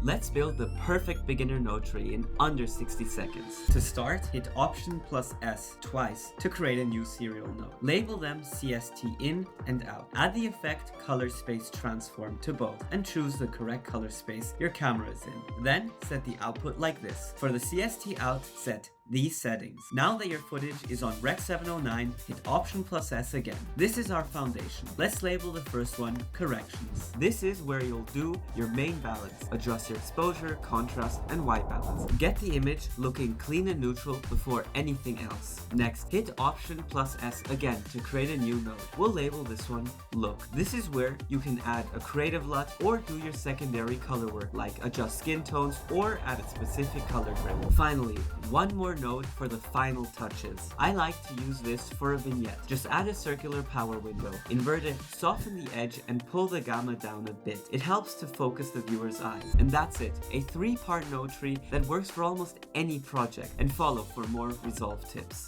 Let's build the perfect beginner node tree in under 60 seconds. To start, hit Option+S twice to create a new serial node. Label them CST in and out. Add the effect color space transform to both and choose the correct color space your camera is in. Then set the output like this. For the CST out, set these settings. Now that your footage is on Rec 709, hit Option+S again. This is our foundation. Let's label the first one corrections. This is where you'll do your main balance. Adjust your exposure, contrast, and white balance. Get the image looking clean and neutral before anything else. Next, hit Option+S again to create a new node. We'll label this one look. This is where you can add a creative LUT or do your secondary color work like adjust skin tones or add a specific color grade. Finally, one more node for the final touches. I like to use this for a vignette. Just add a circular power window, invert it, soften the edge, and pull the gamma down a bit. It helps to focus the viewer's eye. And that's it, a 3-part node tree that works for almost any project. And follow for more Resolve tips.